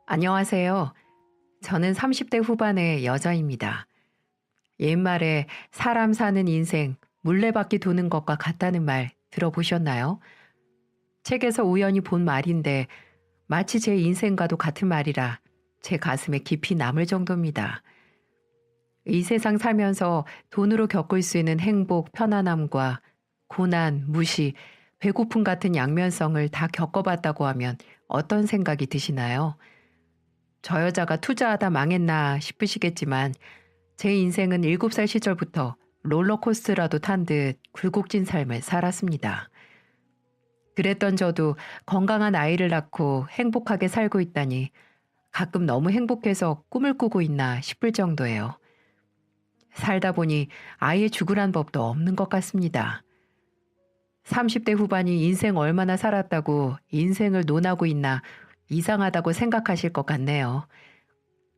안녕하세요. 저는 30대 후반의 여자입니다. 옛말에 사람 사는 인생 물레바퀴 도는 것과 같다는 말 들어보셨나요? 책에서 우연히 본 말인데 마치 제 인생과도 같은 말이라 제 가슴에 깊이 남을 정도입니다. 이 세상 살면서 돈으로 겪을 수 있는 행복, 편안함과 고난, 무시, 배고픔 같은 양면성을 다 겪어봤다고 하면 어떤 생각이 드시나요? 저 여자가 투자하다 망했나 싶으시겠지만 제 인생은 7살 시절부터 롤러코스터라도 탄 듯 굴곡진 삶을 살았습니다. 그랬던 저도 건강한 아이를 낳고 행복하게 살고 있다니 가끔 너무 행복해서 꿈을 꾸고 있나 싶을 정도예요. 살다 보니 아예 죽으란 법도 없는 것 같습니다. 30대 후반이 인생 얼마나 살았다고 인생을 논하고 있나 이상하다고 생각하실 것 같네요.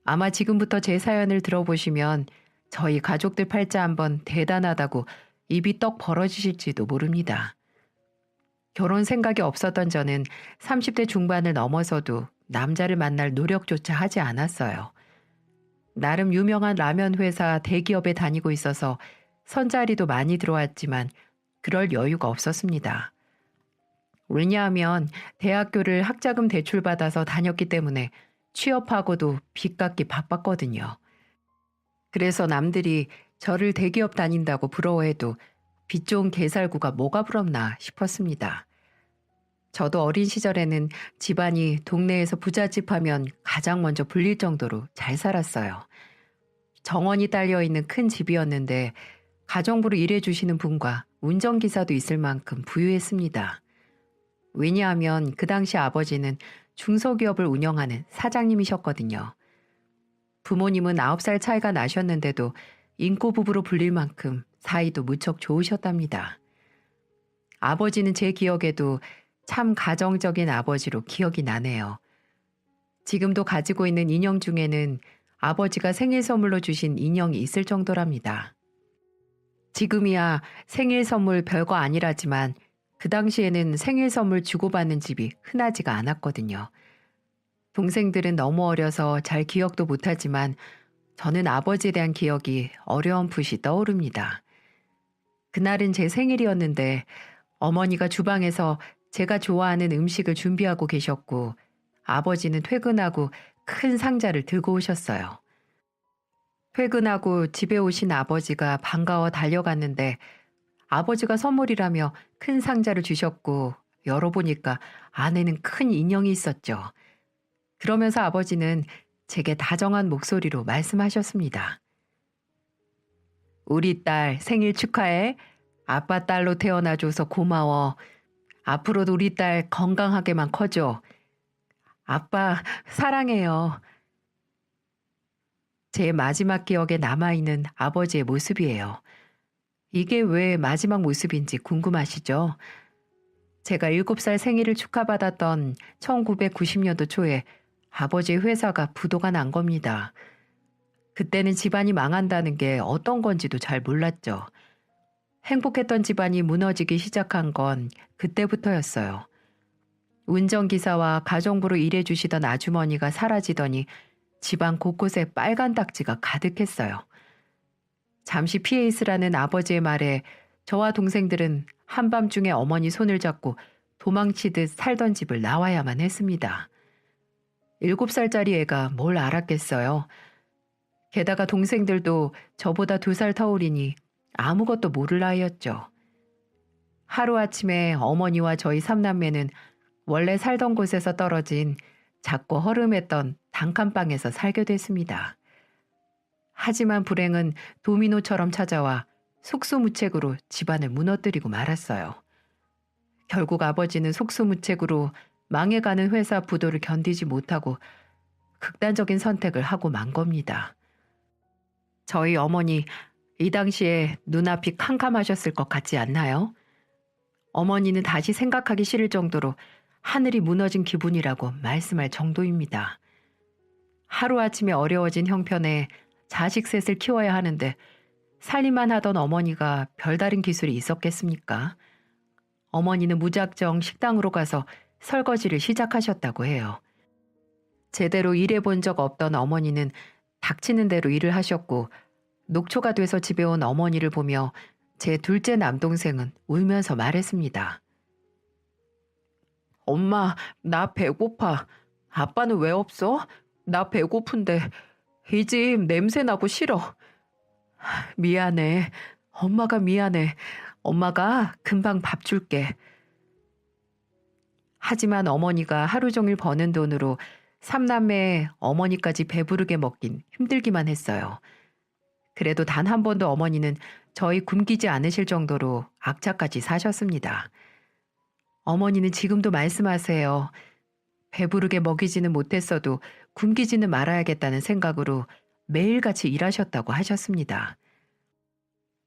아마 지금부터 제 사연을 들어보시면 저희 가족들 팔자 한번 대단하다고 입이 떡 벌어지실지도 모릅니다. 결혼 생각이 없었던 저는 30대 중반을 넘어서도 남자를 만날 노력조차 하지 않았어요. 나름 유명한 라면 회사 대기업에 다니고 있어서 선자리도 많이 들어왔지만 그럴 여유가 없었습니다. 왜냐하면 대학교를 학자금 대출받아서 다녔기 때문에 취업하고도 빚 갚기 바빴거든요. 그래서 남들이 저를 대기업 다닌다고 부러워해도 빚 좋은 개살구가 뭐가 부럽나 싶었습니다. 저도 어린 시절에는 집안이 동네에서 부잣집 하면 가장 먼저 불릴 정도로 잘 살았어요. 정원이 딸려있는 큰 집이었는데 가정부로 일해주시는 분과 운전기사도 있을 만큼 부유했습니다. 왜냐하면 그 당시 아버지는 중소기업을 운영하는 사장님이셨거든요. 부모님은 9살 차이가 나셨는데도 인꼬 부부로 불릴 만큼 사이도 무척 좋으셨답니다. 아버지는 제 기억에도 참 가정적인 아버지로 기억이 나네요. 지금도 가지고 있는 인형 중에는 아버지가 생일 선물로 주신 인형이 있을 정도랍니다. 지금이야 생일 선물 별거 아니라지만 그 당시에는 생일 선물 주고받는 집이 흔하지가 않았거든요. 동생들은 너무 어려서 잘 기억도 못하지만 저는 아버지에 대한 기억이 어렴풋이 떠오릅니다. 그날은 제 생일이었는데 어머니가 주방에서 제가 좋아하는 음식을 준비하고 계셨고 아버지는 퇴근하고 큰 상자를 들고 오셨어요. 퇴근하고 집에 오신 아버지가 반가워 달려갔는데 아버지가 선물이라며 큰 상자를 주셨고 열어보니까 안에는 큰 인형이 있었죠. 그러면서 아버지는 제게 다정한 목소리로 말씀하셨습니다. 우리 딸 생일 축하해. 아빠 딸로 태어나줘서 고마워. 앞으로도 우리 딸 건강하게만 커줘. 아빠 사랑해요. 제 마지막 기억에 남아있는 아버지의 모습이에요. 이게 왜 마지막 모습인지 궁금하시죠? 제가 7살 생일을 축하받았던 1990년도 초에 아버지의 회사가 부도가 난 겁니다. 그때는 집안이 망한다는 게 어떤 건지도 잘 몰랐죠. 행복했던 집안이 무너지기 시작한 건 그때부터였어요. 운전기사와 가정부로 일해주시던 아주머니가 사라지더니 집안 곳곳에 빨간 딱지가 가득했어요. 잠시 피해 있으라는 아버지의 말에 저와 동생들은 한밤중에 어머니 손을 잡고 도망치듯 살던 집을 나와야만 했습니다. 7살짜리 애가 뭘 알았겠어요. 게다가 동생들도 저보다 2살 터울이니 아무것도 모를 나이였죠. 하루아침에 어머니와 저희 삼남매는 원래 살던 곳에서 떨어진 작고 허름했던 단칸방에서 살게 됐습니다. 하지만 불행은 도미노처럼 찾아와 속수무책으로 집안을 무너뜨리고 말았어요. 결국 아버지는 속수무책으로 망해가는 회사 부도를 견디지 못하고 극단적인 선택을 하고 만 겁니다. 저희 어머니 이 당시에 눈앞이 캄캄하셨을 것 같지 않나요? 어머니는 다시 생각하기 싫을 정도로 하늘이 무너진 기분이라고 말씀할 정도입니다. 하루아침에 어려워진 형편에 자식 셋을 키워야 하는데 살림만 하던 어머니가 별다른 기술이 있었겠습니까? 어머니는 무작정 식당으로 가서 설거지를 시작하셨다고 해요. 제대로 일해본 적 없던 어머니는 닥치는 대로 일을 하셨고, 녹초가 돼서 집에 온 어머니를 보며 제 둘째 남동생은 울면서 말했습니다. 엄마, 나 배고파. 아빠는 왜 없어? 나 배고픈데 이 집 냄새 나고 싫어. 미안해. 엄마가 미안해. 엄마가 금방 밥 줄게. 하지만 어머니가 하루 종일 버는 돈으로 삼남매 어머니까지 배부르게 먹긴 힘들기만 했어요. 그래도 단 한 번도 어머니는 저희 굶기지 않으실 정도로 악착같이 사셨습니다. 어머니는 지금도 말씀하세요. 배부르게 먹이지는 못했어도 굶기지는 말아야겠다는 생각으로 매일같이 일하셨다고 하셨습니다.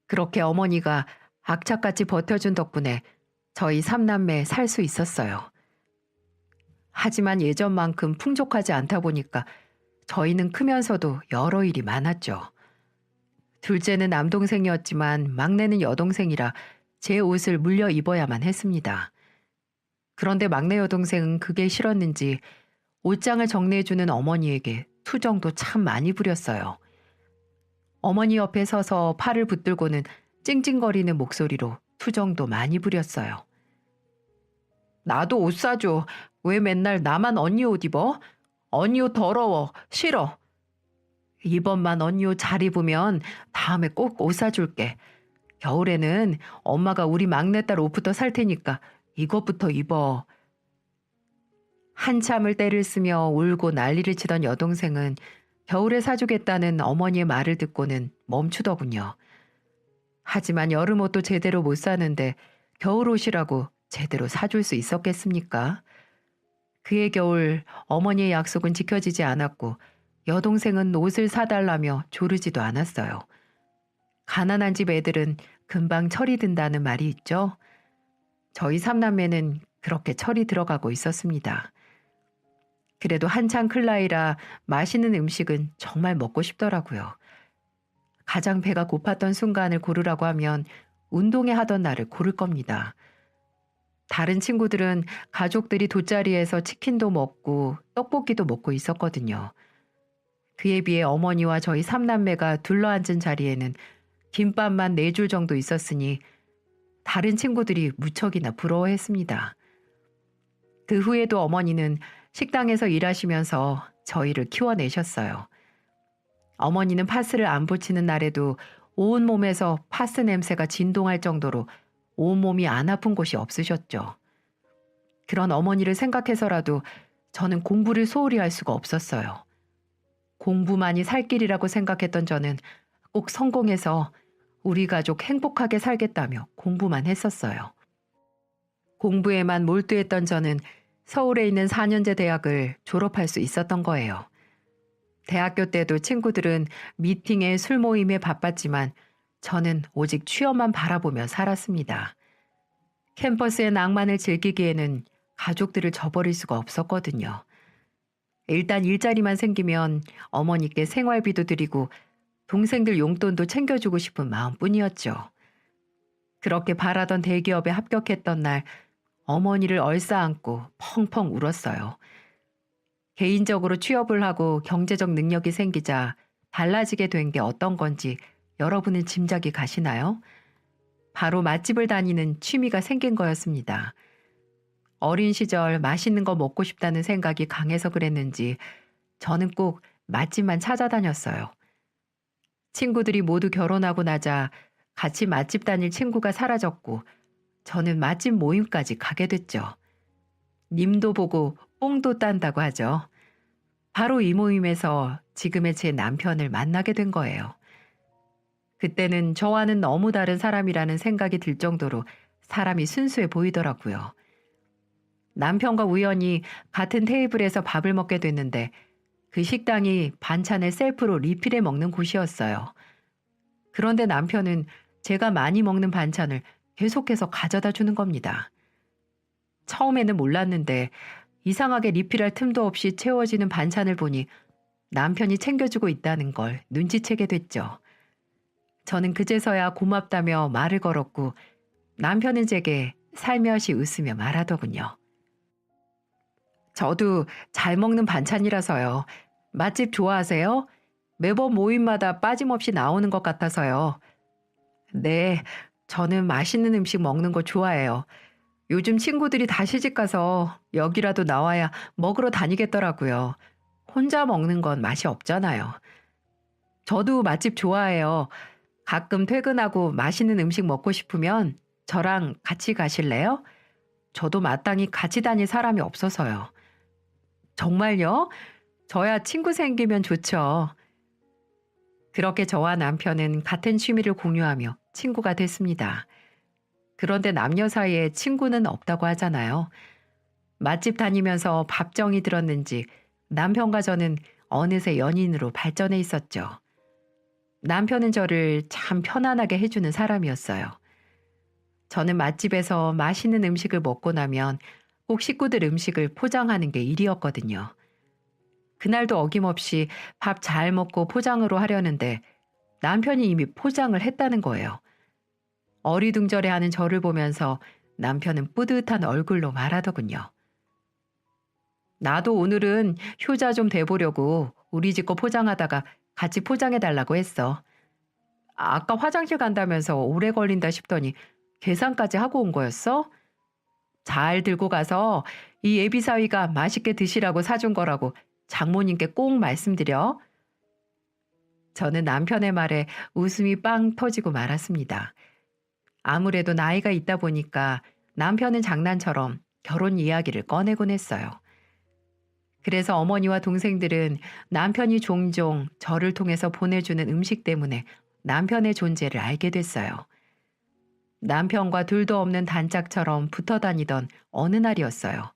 그렇게 어머니가 악착같이 버텨준 덕분에 저희 삼남매 살 수 있었어요. 하지만 예전만큼 풍족하지 않다 보니까 저희는 크면서도 여러 일이 많았죠. 둘째는 남동생이었지만 막내는 여동생이라 제 옷을 물려 입어야만 했습니다. 그런데 막내 여동생은 그게 싫었는지 옷장을 정리해주는 어머니에게 투정도 참 많이 부렸어요. 어머니 옆에 서서 팔을 붙들고는 찡찡거리는 목소리로 투정도 많이 부렸어요. 나도 옷 사줘. 왜 맨날 나만 언니 옷 입어? 언니 옷 더러워. 싫어. 이번만 언니 옷 잘 입으면 다음에 꼭 옷 사줄게. 겨울에는 엄마가 우리 막내딸 옷부터 살 테니까 이것부터 입어. 한참을 떼를 쓰며 울고 난리를 치던 여동생은 겨울에 사주겠다는 어머니의 말을 듣고는 멈추더군요. 하지만 여름 옷도 제대로 못 사는데 겨울 옷이라고 제대로 사줄 수 있었겠습니까? 그해 겨울 어머니의 약속은 지켜지지 않았고 여동생은 옷을 사달라며 조르지도 않았어요. 가난한 집 애들은 금방 철이 든다는 말이 있죠. 저희 삼남매는 그렇게 철이 들어가고 있었습니다. 그래도 한창 클 나이라 맛있는 음식은 정말 먹고 싶더라고요. 가장 배가 고팠던 순간을 고르라고 하면 운동회 하던 날을 고를 겁니다. 다른 친구들은 가족들이 돗자리에서 치킨도 먹고 떡볶이도 먹고 있었거든요. 그에 비해 어머니와 저희 삼남매가 둘러앉은 자리에는 김밥만 4줄 정도 있었으니 다른 친구들이 무척이나 부러워했습니다. 그 후에도 어머니는 식당에서 일하시면서 저희를 키워내셨어요. 어머니는 파스를 안 붙이는 날에도 온몸에서 파스 냄새가 진동할 정도로 온몸이 안 아픈 곳이 없으셨죠. 그런 어머니를 생각해서라도 저는 공부를 소홀히 할 수가 없었어요. 공부만이 살 길이라고 생각했던 저는 꼭 성공해서 우리 가족 행복하게 살겠다며 공부만 했었어요. 공부에만 몰두했던 저는 서울에 있는 4년제 대학을 졸업할 수 있었던 거예요. 대학교 때도 친구들은 미팅에 술 모임에 바빴지만 저는 오직 취업만 바라보며 살았습니다. 캠퍼스의 낭만을 즐기기에는 가족들을 저버릴 수가 없었거든요. 일단 일자리만 생기면 어머니께 생활비도 드리고 동생들 용돈도 챙겨주고 싶은 마음뿐이었죠. 그렇게 바라던 대기업에 합격했던 날 어머니를 얼싸안고 펑펑 울었어요. 개인적으로 취업을 하고 경제적 능력이 생기자 달라지게 된 게 어떤 건지 여러분은 짐작이 가시나요? 바로 맛집을 다니는 취미가 생긴 거였습니다. 어린 시절 맛있는 거 먹고 싶다는 생각이 강해서 그랬는지 저는 꼭 맛집만 찾아다녔어요. 친구들이 모두 결혼하고 나자 같이 맛집 다닐 친구가 사라졌고 저는 맛집 모임까지 가게 됐죠. 님도 보고 뽕도 딴다고 하죠. 바로 이 모임에서 지금의 제 남편을 만나게 된 거예요. 그때는 저와는 너무 다른 사람이라는 생각이 들 정도로 사람이 순수해 보이더라고요. 남편과 우연히 같은 테이블에서 밥을 먹게 됐는데 그 식당이 반찬을 셀프로 리필해 먹는 곳이었어요. 그런데 남편은 제가 많이 먹는 반찬을 계속해서 가져다 주는 겁니다. 처음에는 몰랐는데 이상하게 리필할 틈도 없이 채워지는 반찬을 보니 남편이 챙겨주고 있다는 걸 눈치채게 됐죠. 저는 그제서야 고맙다며 말을 걸었고 남편은 제게 살며시 웃으며 말하더군요. 저도 잘 먹는 반찬이라서요. 맛집 좋아하세요? 매번 모임마다 빠짐없이 나오는 것 같아서요. 네, 저는 맛있는 음식 먹는 거 좋아해요. 요즘 친구들이 다 시집가서 여기라도 나와야 먹으러 다니겠더라고요. 혼자 먹는 건 맛이 없잖아요. 저도 맛집 좋아해요. 가끔 퇴근하고 맛있는 음식 먹고 싶으면 저랑 같이 가실래요? 저도 마땅히 같이 다닐 사람이 없어서요. 정말요? 저야 친구 생기면 좋죠. 그렇게 저와 남편은 같은 취미를 공유하며 친구가 됐습니다. 그런데 남녀 사이에 친구는 없다고 하잖아요. 맛집 다니면서 밥정이 들었는지 남편과 저는 어느새 연인으로 발전해 있었죠. 남편은 저를 참 편안하게 해주는 사람이었어요. 저는 맛집에서 맛있는 음식을 먹고 나면 꼭 식구들 음식을 포장하는 게 일이었거든요. 그날도 어김없이 밥 잘 먹고 포장으로 하려는데 남편이 이미 포장을 했다는 거예요. 어리둥절해하는 저를 보면서 남편은 뿌듯한 얼굴로 말하더군요. 나도 오늘은 효자 좀 돼보려고 우리 집 거 포장하다가 같이 포장해달라고 했어. 아까 화장실 간다면서 오래 걸린다 싶더니 계산까지 하고 온 거였어? 잘 들고 가서 이 예비사위가 맛있게 드시라고 사준 거라고 장모님께 꼭 말씀드려. 저는 남편의 말에 웃음이 빵 터지고 말았습니다. 아무래도 나이가 있다 보니까 남편은 장난처럼 결혼 이야기를 꺼내곤 했어요. 그래서 어머니와 동생들은 남편이 종종 저를 통해서 보내주는 음식 때문에 남편의 존재를 알게 됐어요. 남편과 둘도 없는 단짝처럼 붙어 다니던 어느 날이었어요.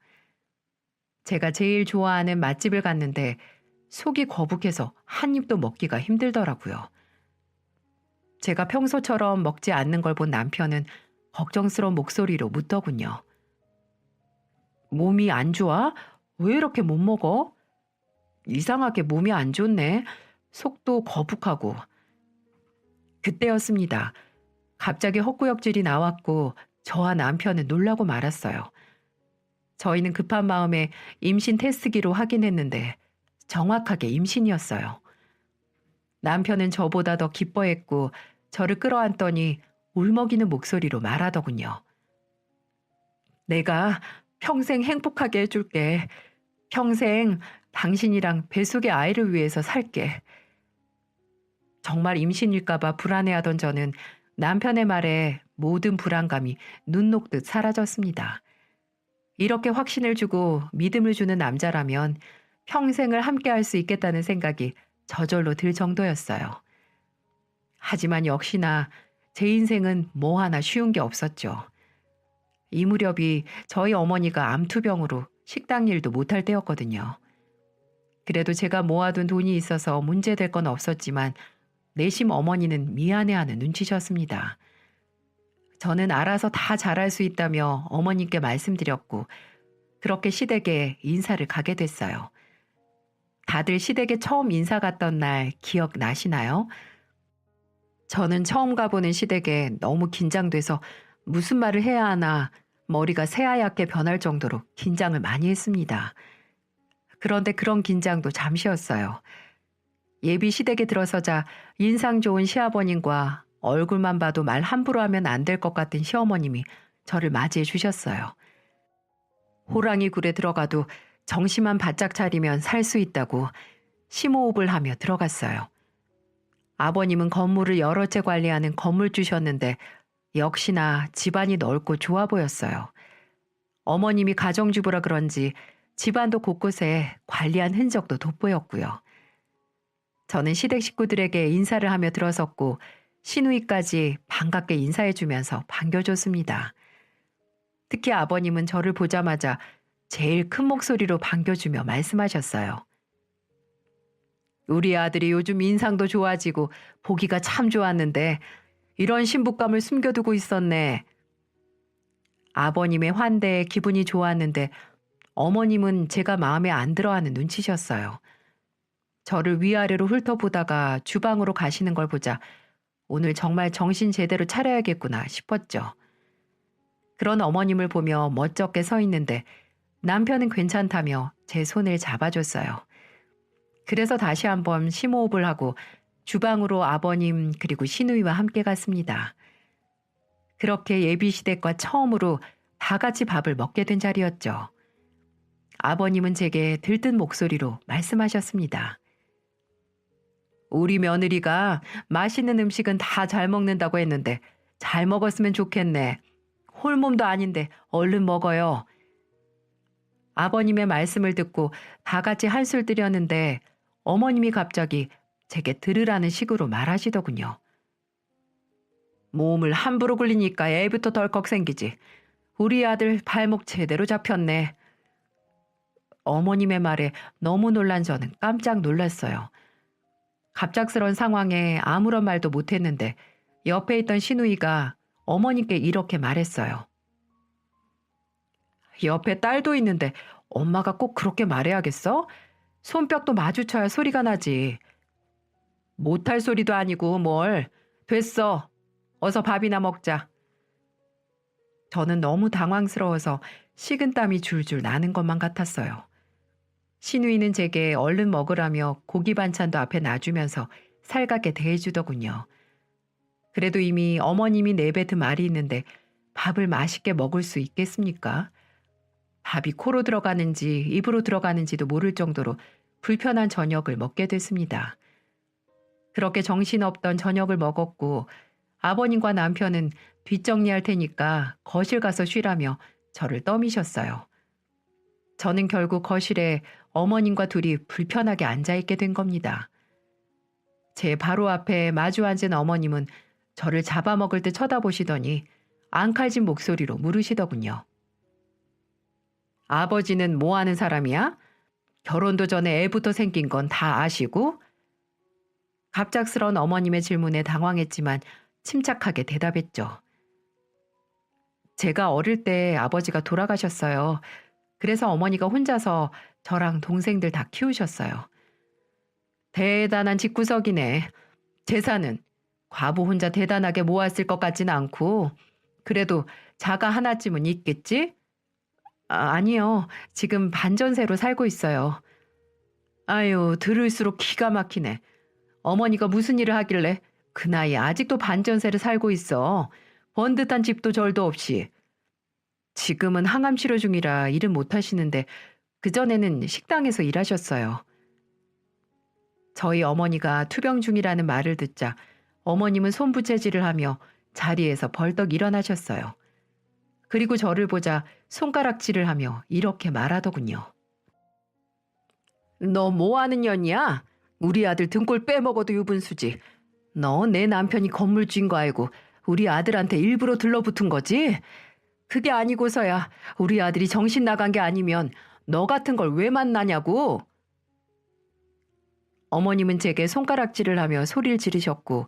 제가 제일 좋아하는 맛집을 갔는데 속이 거북해서 한 입도 먹기가 힘들더라고요. 제가 평소처럼 먹지 않는 걸 본 남편은 걱정스러운 목소리로 묻더군요. 몸이 안 좋아? 왜 이렇게 못 먹어? 이상하게 몸이 안 좋네. 속도 거북하고. 그때였습니다. 갑자기 헛구역질이 나왔고 저와 남편은 놀라고 말았어요. 저희는 급한 마음에 임신 테스트기로 확인했는데 정확하게 임신이었어요. 남편은 저보다 더 기뻐했고 저를 끌어안더니 울먹이는 목소리로 말하더군요. 내가 평생 행복하게 해줄게. 평생 당신이랑 뱃속의 아이를 위해서 살게. 정말 임신일까봐 불안해하던 저는 남편의 말에 모든 불안감이 눈 녹듯 사라졌습니다. 이렇게 확신을 주고 믿음을 주는 남자라면 평생을 함께할 수 있겠다는 생각이 저절로 들 정도였어요. 하지만 역시나 제 인생은 뭐 하나 쉬운 게 없었죠. 이 무렵이 저희 어머니가 암투병으로 식당 일도 못할 때였거든요. 그래도 제가 모아둔 돈이 있어서 문제될 건 없었지만 내심 어머니는 미안해하는 눈치셨습니다. 저는 알아서 다 잘할 수 있다며 어머님께 말씀드렸고 그렇게 시댁에 인사를 가게 됐어요. 다들 시댁에 처음 인사 갔던 날 기억나시나요? 저는 처음 가보는 시댁에 너무 긴장돼서 무슨 말을 해야 하나 머리가 새하얗게 변할 정도로 긴장을 많이 했습니다. 그런데 그런 긴장도 잠시였어요. 예비 시댁에 들어서자 인상 좋은 시아버님과 얼굴만 봐도 말 함부로 하면 안 될 것 같은 시어머님이 저를 맞이해 주셨어요. 호랑이 굴에 들어가도 정신만 바짝 차리면 살 수 있다고 심호흡을 하며 들어갔어요. 아버님은 건물을 여러 채 관리하는 건물주셨는데 역시나 집안이 넓고 좋아 보였어요. 어머님이 가정주부라 그런지 집안도 곳곳에 관리한 흔적도 돋보였고요. 저는 시댁 식구들에게 인사를 하며 들어섰고 시누이까지 반갑게 인사해주면서 반겨줬습니다. 특히 아버님은 저를 보자마자 제일 큰 목소리로 반겨주며 말씀하셨어요. 우리 아들이 요즘 인상도 좋아지고 보기가 참 좋았는데 이런 신부감을 숨겨두고 있었네. 아버님의 환대에 기분이 좋았는데 어머님은 제가 마음에 안 들어하는 눈치셨어요. 저를 위아래로 훑어보다가 주방으로 가시는 걸 보자 오늘 정말 정신 제대로 차려야겠구나 싶었죠. 그런 어머님을 보며 멋쩍게 서 있는데 남편은 괜찮다며 제 손을 잡아줬어요. 그래서 다시 한번 심호흡을 하고 주방으로 아버님 그리고 시누이와 함께 갔습니다. 그렇게 예비시댁과 처음으로 다 같이 밥을 먹게 된 자리였죠. 아버님은 제게 들뜬 목소리로 말씀하셨습니다. 우리 며느리가 맛있는 음식은 다 잘 먹는다고 했는데 잘 먹었으면 좋겠네. 홀몸도 아닌데 얼른 먹어요. 아버님의 말씀을 듣고 다 같이 한술 뜨렸는데 어머님이 갑자기 제게 들으라는 식으로 말하시더군요. 몸을 함부로 굴리니까 애부터 덜컥 생기지. 우리 아들 발목 제대로 잡혔네. 어머님의 말에 너무 놀란 저는 깜짝 놀랐어요. 갑작스런 상황에 아무런 말도 못했는데 옆에 있던 시누이가 어머님께 이렇게 말했어요. 옆에 딸도 있는데 엄마가 꼭 그렇게 말해야겠어? 손뼉도 마주쳐야 소리가 나지. 못할 소리도 아니고 뭘. 됐어. 어서 밥이나 먹자. 저는 너무 당황스러워서 식은땀이 줄줄 나는 것만 같았어요. 시누이는 제게 얼른 먹으라며 고기 반찬도 앞에 놔주면서 살갑게 대해주더군요. 그래도 이미 어머님이 내뱉은 말이 있는데 밥을 맛있게 먹을 수 있겠습니까? 밥이 코로 들어가는지 입으로 들어가는지도 모를 정도로 불편한 저녁을 먹게 됐습니다. 그렇게 정신없던 저녁을 먹었고 아버님과 남편은 뒷정리할 테니까 거실 가서 쉬라며 저를 떠미셨어요. 저는 결국 거실에 어머님과 둘이 불편하게 앉아있게 된 겁니다. 제 바로 앞에 마주 앉은 어머님은 저를 잡아먹을 듯 쳐다보시더니 앙칼진 목소리로 물으시더군요. 아버지는 뭐 하는 사람이야? 결혼도 전에 애부터 생긴 건 다 아시고? 갑작스런 어머님의 질문에 당황했지만 침착하게 대답했죠. 제가 어릴 때 아버지가 돌아가셨어요. 그래서 어머니가 혼자서 저랑 동생들 다 키우셨어요. 대단한 집구석이네. 재산은 과부 혼자 대단하게 모았을 것 같진 않고 그래도 자가 하나쯤은 있겠지? 아니요. 지금 반전세로 살고 있어요. 아유, 들을수록 기가 막히네. 어머니가 무슨 일을 하길래 그 나이에 아직도 반전세를 살고 있어. 번듯한 집도 절도 없이. 지금은 항암 치료 중이라 일은 못 하시는데 그전에는 식당에서 일하셨어요. 저희 어머니가 투병 중이라는 말을 듣자 어머님은 손부채질을 하며 자리에서 벌떡 일어나셨어요. 그리고 저를 보자 손가락질을 하며 이렇게 말하더군요. 너 뭐 하는 년이야? 우리 아들 등골 빼먹어도 유분수지. 너 내 남편이 건물주인 거 알고 우리 아들한테 일부러 들러붙은 거지? 그게 아니고서야 우리 아들이 정신 나간 게 아니면 너 같은 걸 왜 만나냐고. 어머님은 제게 손가락질을 하며 소리를 지르셨고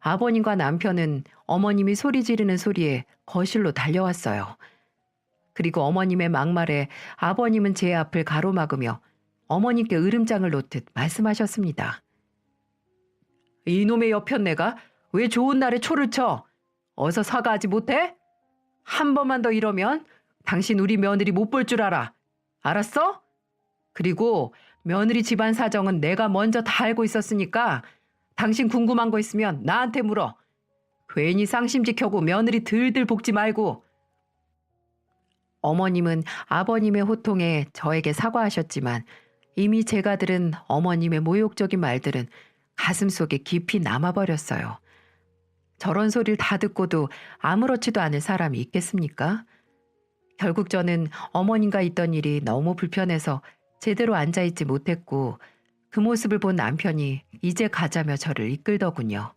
아버님과 남편은 어머님이 소리 지르는 소리에 거실로 달려왔어요. 그리고 어머님의 막말에 아버님은 제 앞을 가로막으며 어머님께 으름장을 놓듯 말씀하셨습니다. 이놈의 여편네가 왜 좋은 날에 초를 쳐? 어서 사과하지 못해? 한 번만 더 이러면 당신 우리 며느리 못 볼 줄 알아. 알았어? 그리고 며느리 집안 사정은 내가 먼저 다 알고 있었으니까 당신 궁금한 거 있으면 나한테 물어. 괜히 상심 지켜고 며느리 들들 볶지 말고. 어머님은 아버님의 호통에 저에게 사과하셨지만 이미 제가 들은 어머님의 모욕적인 말들은 가슴속에 깊이 남아버렸어요. 저런 소리를 다 듣고도 아무렇지도 않을 사람이 있겠습니까? 결국 저는 어머님과 있던 일이 너무 불편해서 제대로 앉아있지 못했고 그 모습을 본 남편이 이제 가자며 저를 이끌더군요.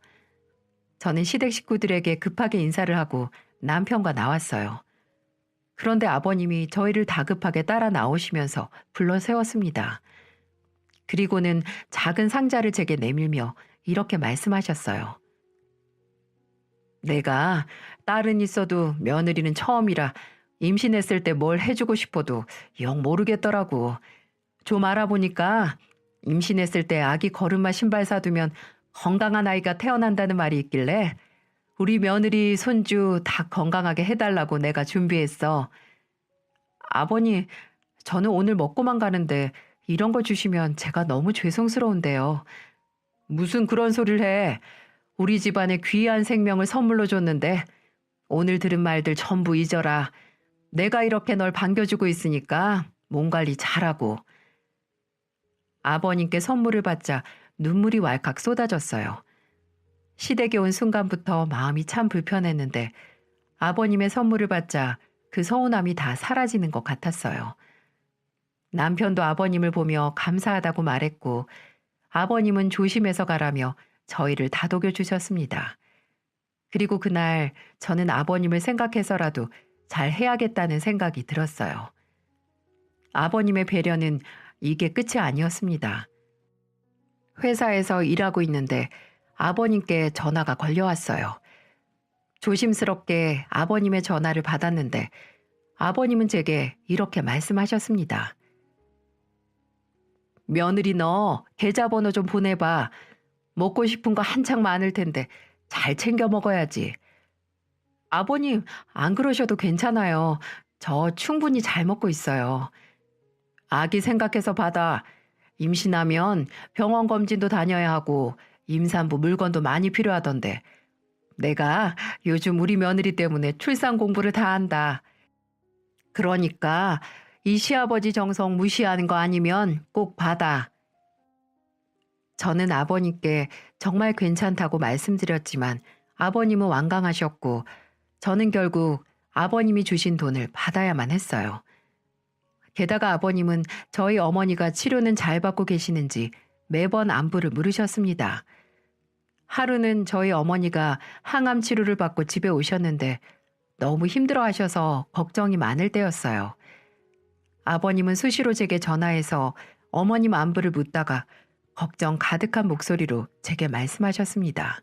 저는 시댁 식구들에게 급하게 인사를 하고 남편과 나왔어요. 그런데 아버님이 저희를 다급하게 따라 나오시면서 불러 세웠습니다. 그리고는 작은 상자를 제게 내밀며 이렇게 말씀하셨어요. 내가 딸은 있어도 며느리는 처음이라 임신했을 때 뭘 해주고 싶어도 영 모르겠더라고. 좀 알아보니까 임신했을 때 아기 걸음마 신발 사두면 건강한 아이가 태어난다는 말이 있길래 우리 며느리 손주 다 건강하게 해달라고 내가 준비했어. 아버님, 저는 오늘 먹고만 가는데 이런 거 주시면 제가 너무 죄송스러운데요. 무슨 그런 소리를 해. 우리 집안에 귀한 생명을 선물로 줬는데 오늘 들은 말들 전부 잊어라. 내가 이렇게 널 반겨주고 있으니까 몸 관리 잘하고. 아버님께 선물을 받자 눈물이 왈칵 쏟아졌어요. 시댁에 온 순간부터 마음이 참 불편했는데 아버님의 선물을 받자 그 서운함이 다 사라지는 것 같았어요. 남편도 아버님을 보며 감사하다고 말했고 아버님은 조심해서 가라며 저희를 다독여 주셨습니다. 그리고 그날 저는 아버님을 생각해서라도 잘 해야겠다는 생각이 들었어요. 아버님의 배려는 이게 끝이 아니었습니다. 회사에서 일하고 있는데 아버님께 전화가 걸려왔어요. 조심스럽게 아버님의 전화를 받았는데 아버님은 제게 이렇게 말씀하셨습니다. 며느리 너 계좌번호 좀 보내봐. 먹고 싶은 거 한창 많을 텐데 잘 챙겨 먹어야지. 아버님, 안 그러셔도 괜찮아요. 저 충분히 잘 먹고 있어요. 아기 생각해서 받아. 임신하면 병원 검진도 다녀야 하고 임산부 물건도 많이 필요하던데 내가 요즘 우리 며느리 때문에 출산 공부를 다 한다. 그러니까 이 시아버지 정성 무시하는 거 아니면 꼭 받아. 저는 아버님께 정말 괜찮다고 말씀드렸지만 아버님은 완강하셨고 저는 결국 아버님이 주신 돈을 받아야만 했어요. 게다가 아버님은 저희 어머니가 치료는 잘 받고 계시는지 매번 안부를 물으셨습니다. 하루는 저희 어머니가 항암 치료를 받고 집에 오셨는데 너무 힘들어하셔서 걱정이 많을 때였어요. 아버님은 수시로 제게 전화해서 어머님 안부를 묻다가 걱정 가득한 목소리로 제게 말씀하셨습니다.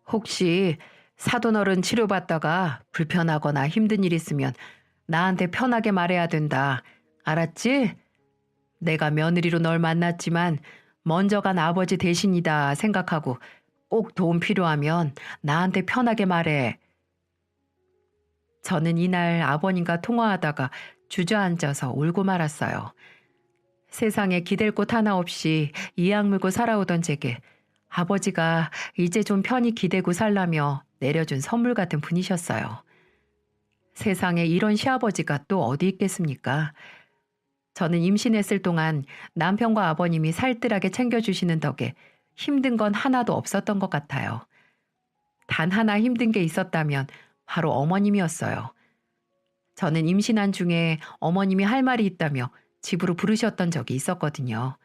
혹시 사돈어른 치료받다가 불편하거나 힘든 일 있으면 나한테 편하게 말해야 된다. 알았지? 내가 며느리로 널 만났지만 먼저 간 아버지 대신이다 생각하고 꼭 도움 필요하면 나한테 편하게 말해. 저는 이날 아버님과 통화하다가 주저앉아서 울고 말았어요. 세상에 기댈 곳 하나 없이 이악 물고 살아오던 제게 아버지가 이제 좀 편히 기대고 살라며 내려준 선물 같은 분이셨어요. 세상에 이런 시아버지가 또 어디 있겠습니까? 저는 임신했을 동안 남편과 아버님이 살뜰하게 챙겨주시는 덕에 힘든 건 하나도 없었던 것 같아요. 단 하나 힘든 게 있었다면 바로 어머님이었어요. 저는 임신한 중에 어머님이 할 말이 있다며 집으로 부르셨던 적이 있었거든요.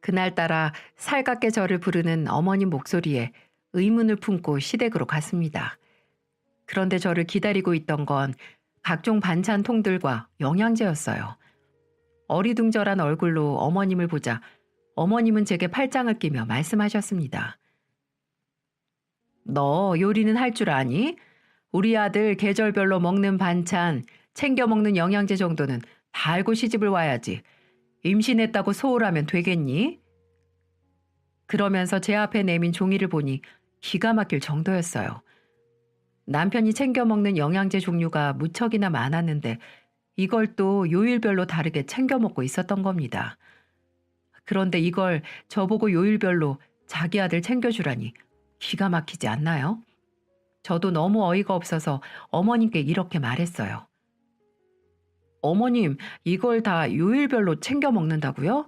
그날따라 살갑게 저를 부르는 어머님 목소리에 의문을 품고 시댁으로 갔습니다. 그런데 저를 기다리고 있던 건 각종 반찬 통들과 영양제였어요. 어리둥절한 얼굴로 어머님을 보자 어머님은 제게 팔짱을 끼며 말씀하셨습니다. 너 요리는 할 줄 아니? 우리 아들 계절별로 먹는 반찬, 챙겨 먹는 영양제 정도는 다 알고 시집을 와야지. 임신했다고 소홀하면 되겠니? 그러면서 제 앞에 내민 종이를 보니 기가 막힐 정도였어요. 남편이 챙겨 먹는 영양제 종류가 무척이나 많았는데 이걸 또 요일별로 다르게 챙겨 먹고 있었던 겁니다. 그런데 이걸 저보고 요일별로 자기 아들 챙겨주라니 기가 막히지 않나요? 저도 너무 어이가 없어서 어머님께 이렇게 말했어요. 어머님, 이걸 다 요일별로 챙겨 먹는다고요?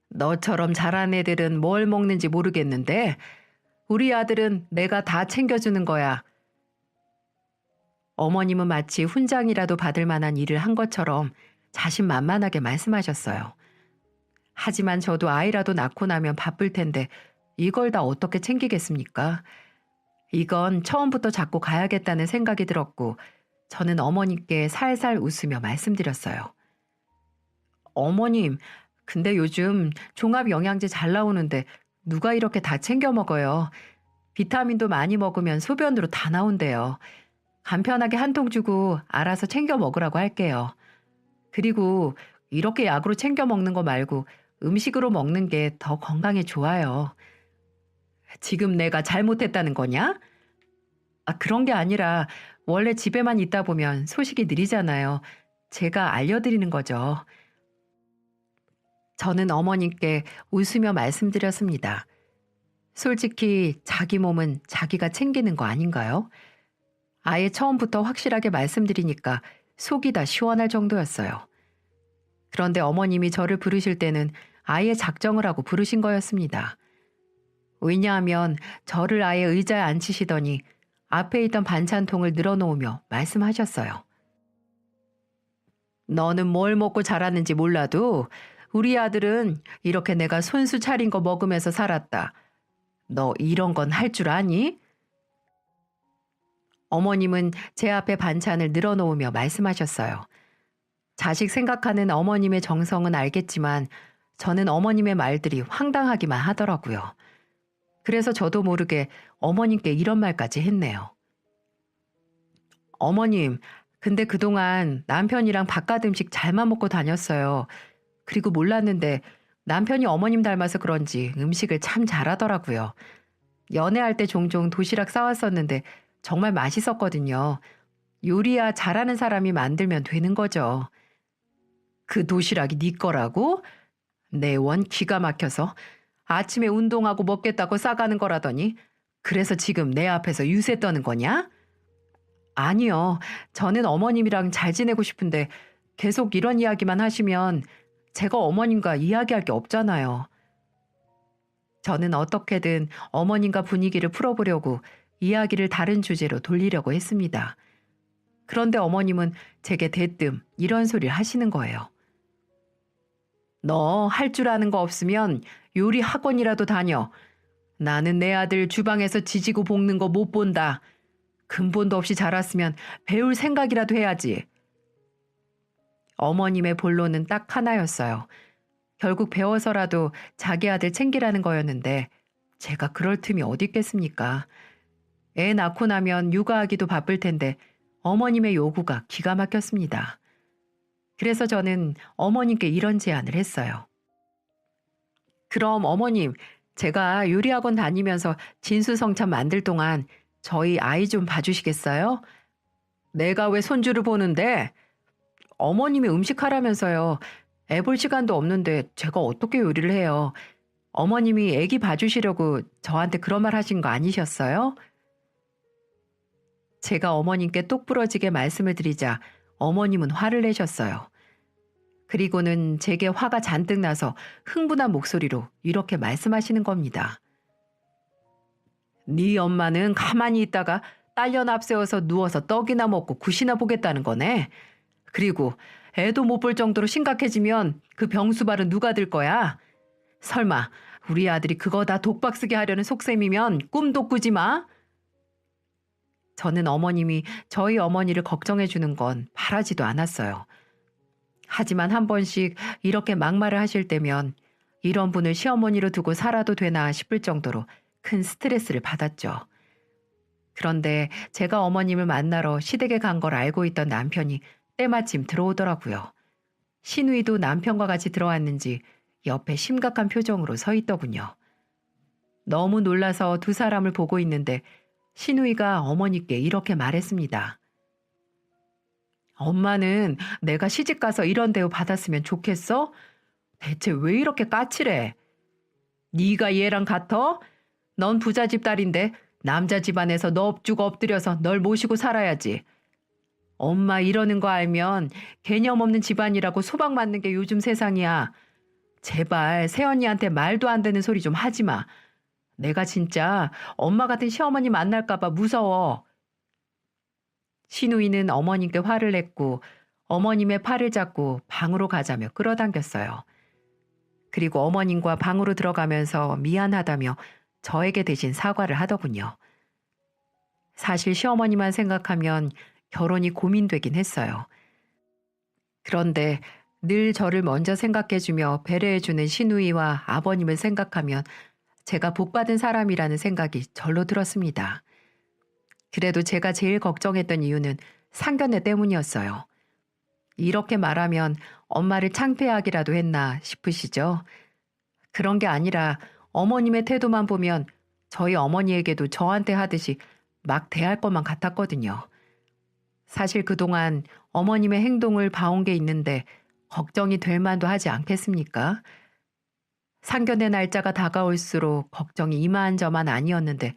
너처럼 잘한 애들은 뭘 먹는지 모르겠는데 우리 아들은 내가 다 챙겨주는 거야. 어머님은 마치 훈장이라도 받을 만한 일을 한 것처럼 자신만만하게 말씀하셨어요. 하지만 저도 아이라도 낳고 나면 바쁠 텐데 이걸 다 어떻게 챙기겠습니까? 이건 처음부터 잡고 가야겠다는 생각이 들었고 저는 어머님께 살살 웃으며 말씀드렸어요. 어머님, 근데 요즘 종합 영양제 잘 나오는데 누가 이렇게 다 챙겨 먹어요. 비타민도 많이 먹으면 소변으로 다 나온대요. 간편하게 한 통 주고 알아서 챙겨 먹으라고 할게요. 그리고 이렇게 약으로 챙겨 먹는 거 말고 음식으로 먹는 게 더 건강에 좋아요. 지금 내가 잘못했다는 거냐? 그런 게 아니라 원래 집에만 있다 보면 소식이 느리잖아요. 제가 알려드리는 거죠. 저는 어머님께 웃으며 말씀드렸습니다. 솔직히 자기 몸은 자기가 챙기는 거 아닌가요? 아예 처음부터 확실하게 말씀드리니까 속이 다 시원할 정도였어요. 그런데 어머님이 저를 부르실 때는 아예 작정을 하고 부르신 거였습니다. 왜냐하면 저를 아예 의자에 앉히시더니 앞에 있던 반찬통을 늘어놓으며 말씀하셨어요. 너는 뭘 먹고 자랐는지 몰라도 우리 아들은 이렇게 내가 손수 차린 거 먹으면서 살았다. 너 이런 건 할 줄 아니? 어머님은 제 앞에 반찬을 늘어놓으며 말씀하셨어요. 자식 생각하는 어머님의 정성은 알겠지만 저는 어머님의 말들이 황당하기만 하더라고요. 그래서 저도 모르게 어머님께 이런 말까지 했네요. 어머님, 근데 그동안 남편이랑 바깥 음식 잘만 먹고 다녔어요. 그리고 몰랐는데 남편이 어머님 닮아서 그런지 음식을 참 잘하더라고요. 연애할 때 종종 도시락 싸왔었는데 정말 맛있었거든요. 요리야 잘하는 사람이 만들면 되는 거죠. 그 도시락이 네 거라고? 내 원 기가 막혀서 아침에 운동하고 먹겠다고 싸가는 거라더니 그래서 지금 내 앞에서 유세 떠는 거냐? 아니요. 저는 어머님이랑 잘 지내고 싶은데 계속 이런 이야기만 하시면 제가 어머님과 이야기할 게 없잖아요. 저는 어떻게든 어머님과 분위기를 풀어보려고 이야기를 다른 주제로 돌리려고 했습니다. 그런데 어머님은 제게 대뜸 이런 소리를 하시는 거예요. 너 할 줄 아는 거 없으면 요리 학원이라도 다녀. 나는 내 아들 주방에서 지지고 볶는 거 못 본다. 근본도 없이 자랐으면 배울 생각이라도 해야지. 어머님의 본론은 딱 하나였어요. 결국 배워서라도 자기 아들 챙기라는 거였는데 제가 그럴 틈이 어디 있겠습니까? 애 낳고 나면 육아하기도 바쁠 텐데 어머님의 요구가 기가 막혔습니다. 그래서 저는 어머님께 이런 제안을 했어요. 그럼 어머님, 제가 요리학원 다니면서 진수성찬 만들 동안 저희 아이 좀 봐주시겠어요? 내가 왜 손주를 보는데? 어머님이 음식하라면서요. 애 볼 시간도 없는데 제가 어떻게 요리를 해요? 어머님이 애기 봐주시려고 저한테 그런 말 하신 거 아니셨어요? 제가 어머님께 똑부러지게 말씀을 드리자 어머님은 화를 내셨어요. 그리고는 제게 화가 잔뜩 나서 흥분한 목소리로 이렇게 말씀하시는 겁니다. 네 엄마는 가만히 있다가 딸년 앞세워서 누워서 떡이나 먹고 굿이나 보겠다는 거네. 그리고 애도 못 볼 정도로 심각해지면 그 병수발은 누가 들 거야? 설마 우리 아들이 그거 다 독박 쓰게 하려는 속셈이면 꿈도 꾸지 마? 저는 어머님이 저희 어머니를 걱정해 주는 건 바라지도 않았어요. 하지만 한 번씩 이렇게 막말을 하실 때면 이런 분을 시어머니로 두고 살아도 되나 싶을 정도로 큰 스트레스를 받았죠. 그런데 제가 어머님을 만나러 시댁에 간 걸 알고 있던 남편이 때마침 들어오더라고요. 시누이도 남편과 같이 들어왔는지 옆에 심각한 표정으로 서 있더군요. 너무 놀라서 두 사람을 보고 있는데 시누이가 어머니께 이렇게 말했습니다. 엄마는 내가 시집가서 이런 대우 받았으면 좋겠어? 대체 왜 이렇게 까칠해? 네가 얘랑 같아? 넌 부잣집 딸인데 남자 집안에서 넙죽 엎드려서 널 모시고 살아야지. 엄마 이러는 거 알면 개념 없는 집안이라고 소박 맞는 게 요즘 세상이야. 제발 새언니한테 말도 안 되는 소리 좀 하지 마. 내가 진짜 엄마 같은 시어머니 만날까 봐 무서워. 시누이는 어머님께 화를 냈고 어머님의 팔을 잡고 방으로 가자며 끌어당겼어요. 그리고 어머님과 방으로 들어가면서 미안하다며 저에게 대신 사과를 하더군요. 사실 시어머니만 생각하면 결혼이 고민되긴 했어요. 그런데 늘 저를 먼저 생각해주며 배려해주는 시누이와 아버님을 생각하면 제가 복받은 사람이라는 생각이 절로 들었습니다. 그래도 제가 제일 걱정했던 이유는 상견례 때문이었어요. 이렇게 말하면 엄마를 창피하기라도 했나 싶으시죠? 그런 게 아니라 어머님의 태도만 보면 저희 어머니에게도 저한테 하듯이 막 대할 것만 같았거든요. 사실 그동안 어머님의 행동을 봐온 게 있는데 걱정이 될 만도 하지 않겠습니까? 상견례 날짜가 다가올수록 걱정이 이만저만 아니었는데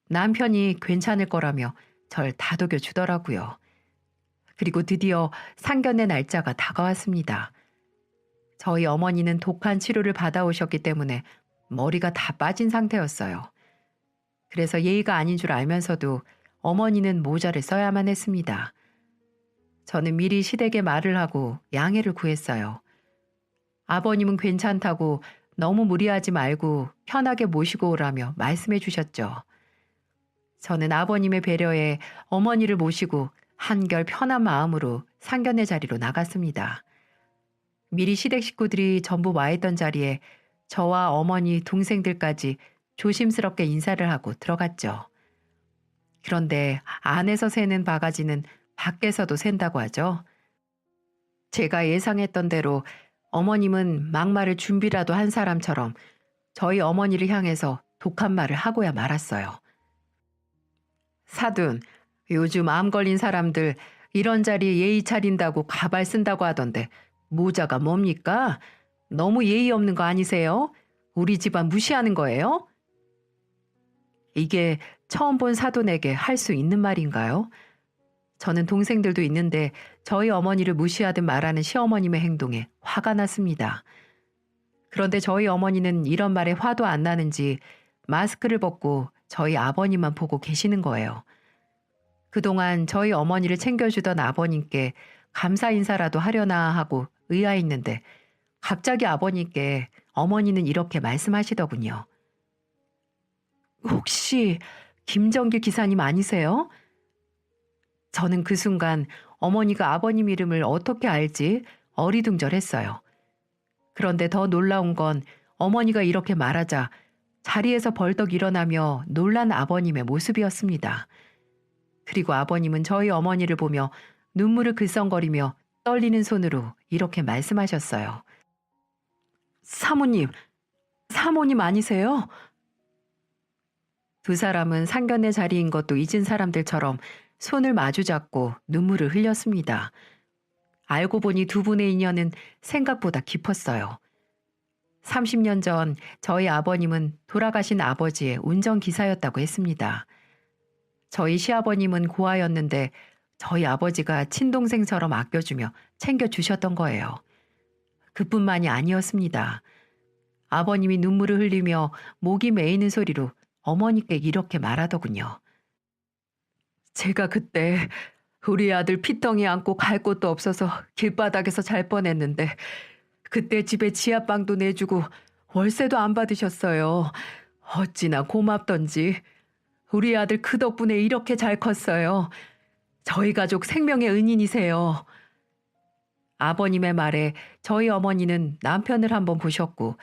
남편이 괜찮을 거라며 절 다독여 주더라고요. 그리고 드디어 상견례 날짜가 다가왔습니다. 저희 어머니는 독한 치료를 받아오셨기 때문에 머리가 다 빠진 상태였어요. 그래서 예의가 아닌 줄 알면서도 어머니는 모자를 써야만 했습니다. 저는 미리 시댁에 말을 하고 양해를 구했어요. 아버님은 괜찮다고 너무 무리하지 말고 편하게 모시고 오라며 말씀해 주셨죠. 저는 아버님의 배려에 어머니를 모시고 한결 편한 마음으로 상견례 자리로 나갔습니다. 미리 시댁 식구들이 전부 와 있던 자리에 저와 어머니, 동생들까지 조심스럽게 인사를 하고 들어갔죠. 그런데 안에서 새는 바가지는 밖에서도 샌다고 하죠. 제가 예상했던 대로 어머님은 막말을 준비라도 한 사람처럼 저희 어머니를 향해서 독한 말을 하고야 말았어요. 사돈, 요즘 암 걸린 사람들 이런 자리에 예의 차린다고 가발 쓴다고 하던데 모자가 뭡니까? 너무 예의 없는 거 아니세요? 우리 집안 무시하는 거예요? 이게 처음 본 사돈에게 할 수 있는 말인가요? 저는 동생들도 있는데 저희 어머니를 무시하듯 말하는 시어머님의 행동에 화가 났습니다. 그런데 저희 어머니는 이런 말에 화도 안 나는지 마스크를 벗고 저희 아버님만 보고 계시는 거예요. 그동안 저희 어머니를 챙겨주던 아버님께 감사 인사라도 하려나 하고 의아했는데 갑자기 아버님께 어머니는 이렇게 말씀하시더군요. 혹시 김정길 기사님 아니세요? 저는 그 순간 어머니가 아버님 이름을 어떻게 알지 어리둥절했어요. 그런데 더 놀라운 건 어머니가 이렇게 말하자 자리에서 벌떡 일어나며 놀란 아버님의 모습이었습니다. 그리고 아버님은 저희 어머니를 보며 눈물을 글썽거리며 떨리는 손으로 이렇게 말씀하셨어요. 사모님, 사모님 아니세요? 두 사람은 상견례 자리인 것도 잊은 사람들처럼 손을 마주잡고 눈물을 흘렸습니다. 알고 보니 두 분의 인연은 생각보다 깊었어요. 30년 전 저희 아버님은 돌아가신 아버지의 운전기사였다고 했습니다. 저희 시아버님은 고아였는데 저희 아버지가 친동생처럼 아껴주며 챙겨주셨던 거예요. 그뿐만이 아니었습니다. 아버님이 눈물을 흘리며 목이 메이는 소리로 어머니께 이렇게 말하더군요. 제가 그때 우리 아들 피덩이 안고 갈 곳도 없어서 길바닥에서 잘 뻔했는데 그때 집에 지하방도 내주고 월세도 안 받으셨어요. 어찌나 고맙던지. 우리 아들 그 덕분에 이렇게 잘 컸어요. 저희 가족 생명의 은인이세요. 아버님의 말에 저희 어머니는 남편을 한번 보셨고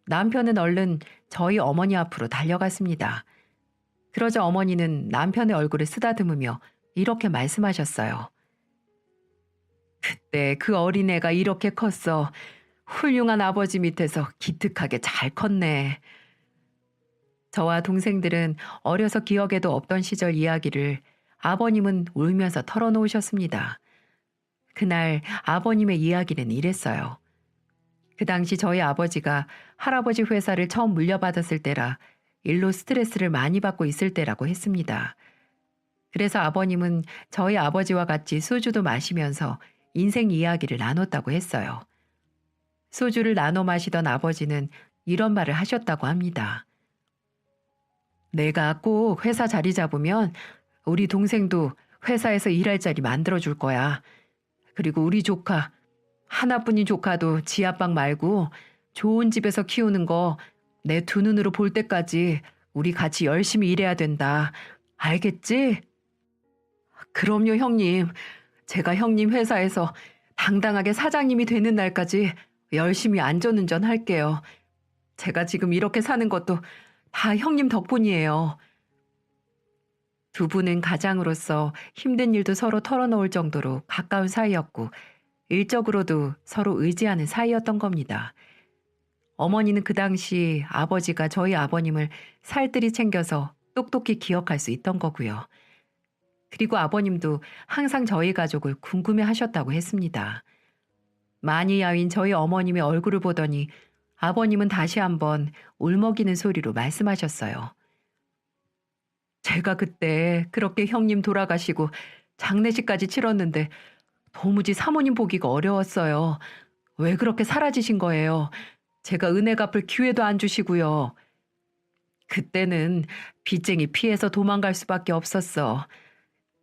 남편은 얼른 저희 어머니 앞으로 달려갔습니다. 그러자 어머니는 남편의 얼굴을 쓰다듬으며 이렇게 말씀하셨어요. 그때 그 어린애가 이렇게 컸어. 훌륭한 아버지 밑에서 기특하게 잘 컸네. 저와 동생들은 어려서 기억에도 없던 시절 이야기를 아버님은 울면서 털어놓으셨습니다. 그날 아버님의 이야기는 이랬어요. 그 당시 저희 아버지가 할아버지 회사를 처음 물려받았을 때라 일로 스트레스를 많이 받고 있을 때라고 했습니다. 그래서 아버님은 저희 아버지와 같이 소주도 마시면서 인생 이야기를 나눴다고 했어요. 소주를 나눠 마시던 아버지는 이런 말을 하셨다고 합니다. 내가 꼭 회사 자리 잡으면 우리 동생도 회사에서 일할 자리 만들어줄 거야. 그리고 우리 조카, 하나뿐인 조카도 지하방 말고 좋은 집에서 키우는 거 내 두 눈으로 볼 때까지 우리 같이 열심히 일해야 된다. 알겠지? 그럼요, 형님. 제가 형님 회사에서 당당하게 사장님이 되는 날까지 열심히 안전운전 할게요. 제가 지금 이렇게 사는 것도 다 형님 덕분이에요. 두 분은 가장으로서 힘든 일도 서로 털어놓을 정도로 가까운 사이였고 일적으로도 서로 의지하는 사이였던 겁니다. 어머니는 그 당시 아버지가 저희 아버님을 살뜰히 챙겨서 똑똑히 기억할 수 있던 거고요. 그리고 아버님도 항상 저희 가족을 궁금해 하셨다고 했습니다. 많이 야윈 저희 어머님의 얼굴을 보더니 아버님은 다시 한번 울먹이는 소리로 말씀하셨어요. 제가 그때 그렇게 형님 돌아가시고 장례식까지 치렀는데 도무지 사모님 보기가 어려웠어요. 왜 그렇게 사라지신 거예요? 제가 은혜 갚을 기회도 안 주시고요. 그때는 빚쟁이 피해서 도망갈 수밖에 없었어.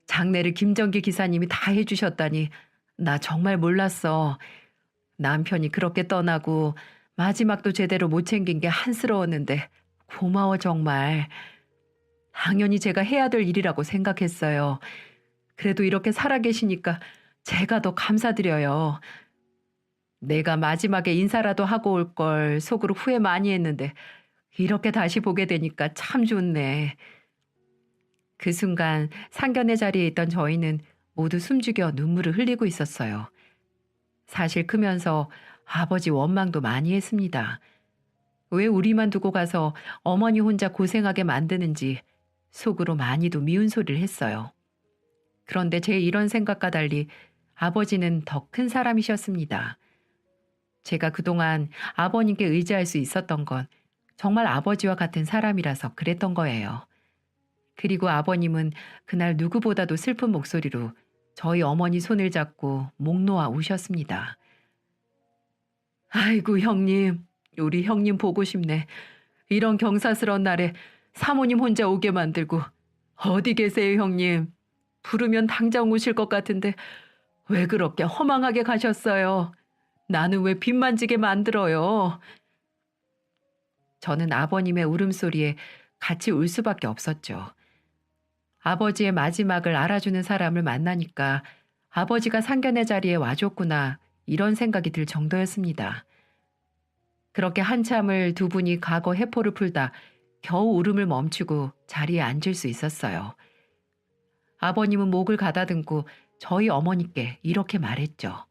장례를 김정기 기사님이 다 해주셨다니 나 정말 몰랐어. 남편이 그렇게 떠나고 마지막도 제대로 못 챙긴 게 한스러웠는데 고마워 정말. 당연히 제가 해야 될 일이라고 생각했어요. 그래도 이렇게 살아계시니까 제가 더 감사드려요. 내가 마지막에 인사라도 하고 올 걸 속으로 후회 많이 했는데 이렇게 다시 보게 되니까 참 좋네. 그 순간 상견례 자리에 있던 저희는 모두 숨죽여 눈물을 흘리고 있었어요. 사실 크면서 아버지 원망도 많이 했습니다. 왜 우리만 두고 가서 어머니 혼자 고생하게 만드는지 속으로 많이도 미운 소리를 했어요. 그런데 제 이런 생각과 달리 아버지는 더 큰 사람이셨습니다. 제가 그동안 아버님께 의지할 수 있었던 건 정말 아버지와 같은 사람이라서 그랬던 거예요. 그리고 아버님은 그날 누구보다도 슬픈 목소리로 저희 어머니 손을 잡고 목 놓아 우셨습니다. 아이고 형님, 우리 형님 보고 싶네. 이런 경사스러운 날에 사모님 혼자 오게 만들고 어디 계세요 형님? 부르면 당장 오실 것 같은데 왜 그렇게 허망하게 가셨어요? 나는 왜 빚만 지게 만들어요? 저는 아버님의 울음소리에 같이 울 수밖에 없었죠. 아버지의 마지막을 알아주는 사람을 만나니까 아버지가 상견례 자리에 와줬구나 이런 생각이 들 정도였습니다. 그렇게 한참을 두 분이 과거 해포를 풀다 겨우 울음을 멈추고 자리에 앉을 수 있었어요. 아버님은 목을 가다듬고 저희 어머니께 이렇게 말했죠.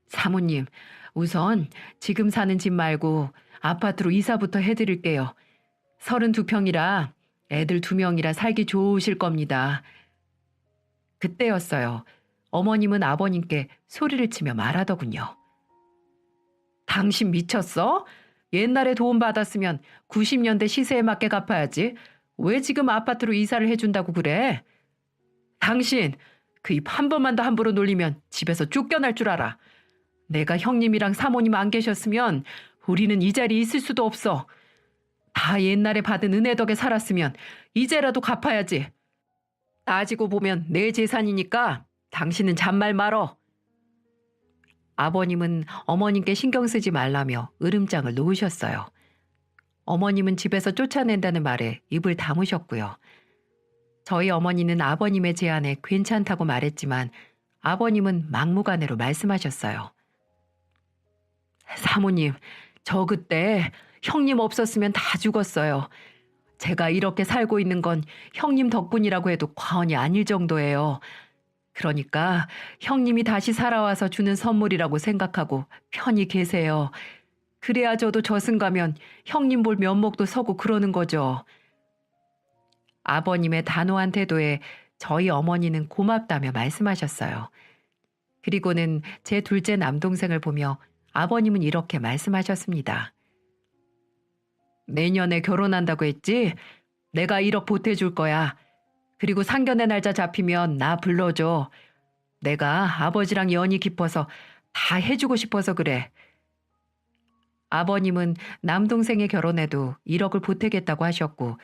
사모님, 우선 지금 사는 집 말고 아파트로 이사부터 해드릴게요. 32평이라 애들 2명이라 살기 좋으실 겁니다. 그때였어요. 어머님은 아버님께 소리를 치며 말하더군요. 당신 미쳤어? 옛날에 도움 받았으면 90년대 시세에 맞게 갚아야지. 왜 지금 아파트로 이사를 해준다고 그래? 당신 그 입 한 번만 더 함부로 놀리면 집에서 쫓겨날 줄 알아. 내가 형님이랑 사모님 안 계셨으면 우리는 이 자리에 있을 수도 없어. 다 옛날에 받은 은혜 덕에 살았으면 이제라도 갚아야지. 따지고 보면 내 재산이니까 당신은 잔말 말어. 아버님은 어머님께 신경 쓰지 말라며 으름장을 놓으셨어요. 어머님은 집에서 쫓아낸다는 말에 입을 다무셨고요. 저희 어머니는 아버님의 제안에 괜찮다고 말했지만 아버님은 막무가내로 말씀하셨어요. 사모님, 저 그때 형님 없었으면 다 죽었어요. 제가 이렇게 살고 있는 건 형님 덕분이라고 해도 과언이 아닐 정도예요. 그러니까 형님이 다시 살아와서 주는 선물이라고 생각하고 편히 계세요. 그래야 저도 저승 가면 형님 볼 면목도 서고 그러는 거죠. 아버님의 단호한 태도에 저희 어머니는 고맙다며 말씀하셨어요. 그리고는 제 둘째 남동생을 보며 아버님은 이렇게 말씀하셨습니다. 내년에 결혼한다고 했지? 내가 1억 보태줄 거야. 그리고 상견례 날짜 잡히면 나 불러줘. 내가 아버지랑 연이 깊어서 다 해주고 싶어서 그래. 아버님은 남동생의 결혼에도 1억을 보태겠다고 하셨고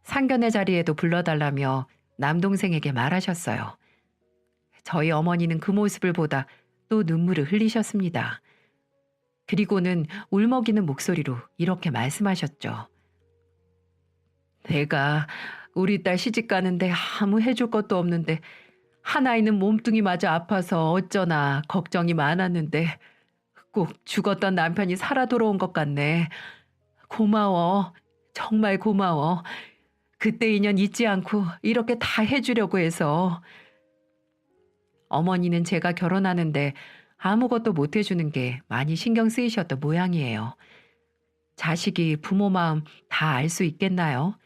상견례 자리에도 불러달라며 남동생에게 말하셨어요. 저희 어머니는 그 모습을 보다 또 눈물을 흘리셨습니다. 그리고는 울먹이는 목소리로 이렇게 말씀하셨죠. 내가 우리 딸 시집 가는데 아무 해줄 것도 없는데 하나이는 몸뚱이마저 아파서 어쩌나 걱정이 많았는데 꼭 죽었던 남편이 살아 돌아온 것 같네. 고마워. 정말 고마워. 그때 인연 잊지 않고 이렇게 다 해주려고 해서. 어머니는 제가 결혼하는데 아무것도 못 해주는 게 많이 신경 쓰이셨던 모양이에요. 자식이 부모 마음 다 알 수 있겠나요?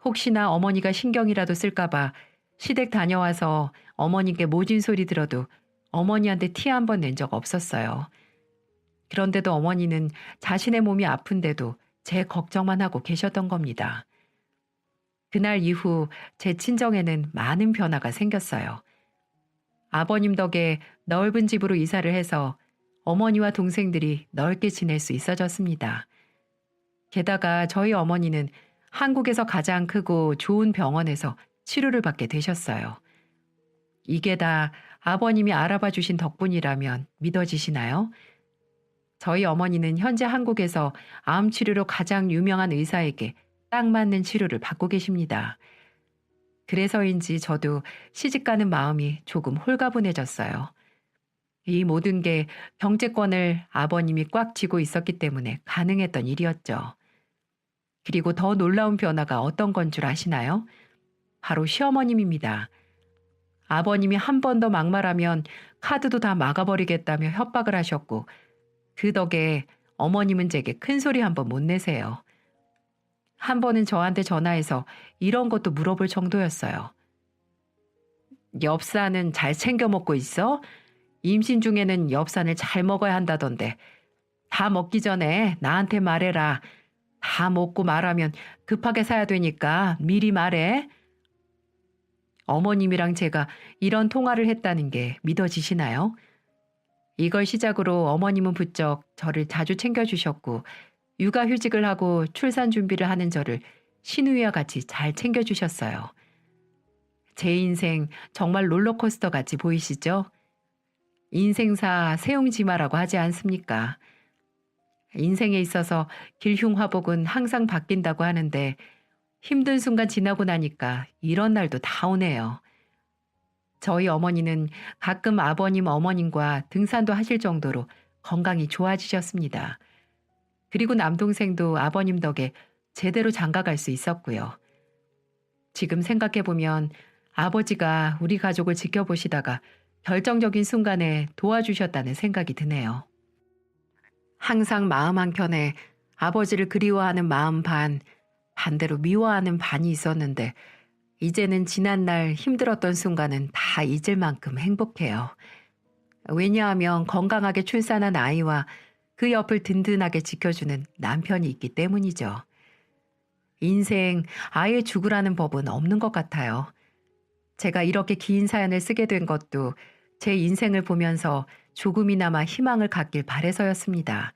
혹시나 어머니가 신경이라도 쓸까봐 시댁 다녀와서 어머니께 모진 소리 들어도 어머니한테 티 한 번 낸 적 없었어요. 그런데도 어머니는 자신의 몸이 아픈데도 제 걱정만 하고 계셨던 겁니다. 그날 이후 제 친정에는 많은 변화가 생겼어요. 아버님 덕에 넓은 집으로 이사를 해서 어머니와 동생들이 넓게 지낼 수 있어졌습니다. 게다가 저희 어머니는 한국에서 가장 크고 좋은 병원에서 치료를 받게 되셨어요. 이게 다 아버님이 알아봐 주신 덕분이라면 믿어지시나요? 저희 어머니는 현재 한국에서 암 치료로 가장 유명한 의사에게 딱 맞는 치료를 받고 계십니다. 그래서인지 저도 시집가는 마음이 조금 홀가분해졌어요. 이 모든 게 경제권을 아버님이 꽉 쥐고 있었기 때문에 가능했던 일이었죠. 그리고 더 놀라운 변화가 어떤 건 줄 아시나요? 바로 시어머님입니다. 아버님이 한 번 더 막말하면 카드도 다 막아버리겠다며 협박을 하셨고, 그 덕에 어머님은 제게 큰 소리 한 번 못 내세요. 한 번은 저한테 전화해서 이런 것도 물어볼 정도였어요. 엽산은 잘 챙겨 먹고 있어? 임신 중에는 엽산을 잘 먹어야 한다던데. 다 먹기 전에 나한테 말해라. 다 먹고 말하면 급하게 사야 되니까 미리 말해. 어머님이랑 제가 이런 통화를 했다는 게 믿어지시나요? 이걸 시작으로 어머님은 부쩍 저를 자주 챙겨주셨고, 육아휴직을 하고 출산 준비를 하는 저를 시누이와 같이 잘 챙겨주셨어요. 제 인생 정말 롤러코스터 같이 보이시죠? 인생사 세용지마라고 하지 않습니까? 인생에 있어서 길흉화복은 항상 바뀐다고 하는데 힘든 순간 지나고 나니까 이런 날도 다 오네요. 저희 어머니는 가끔 아버님, 어머님과 등산도 하실 정도로 건강이 좋아지셨습니다. 그리고 남동생도 아버님 덕에 제대로 장가갈 수 있었고요. 지금 생각해보면 아버지가 우리 가족을 지켜보시다가 결정적인 순간에 도와주셨다는 생각이 드네요. 항상 마음 한켠에 아버지를 그리워하는 마음 반, 반대로 미워하는 반이 있었는데 이제는 지난날 힘들었던 순간은 다 잊을 만큼 행복해요. 왜냐하면 건강하게 출산한 아이와 그 옆을 든든하게 지켜주는 남편이 있기 때문이죠. 인생 아예 죽으라는 법은 없는 것 같아요. 제가 이렇게 긴 사연을 쓰게 된 것도 제 인생을 보면서 조금이나마 희망을 갖길 바래서였습니다.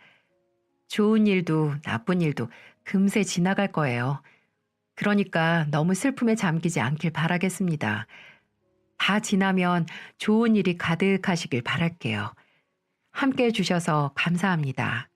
좋은 일도 나쁜 일도 금세 지나갈 거예요. 그러니까 너무 슬픔에 잠기지 않길 바라겠습니다. 다 지나면 좋은 일이 가득하시길 바랄게요. 함께 해주셔서 감사합니다.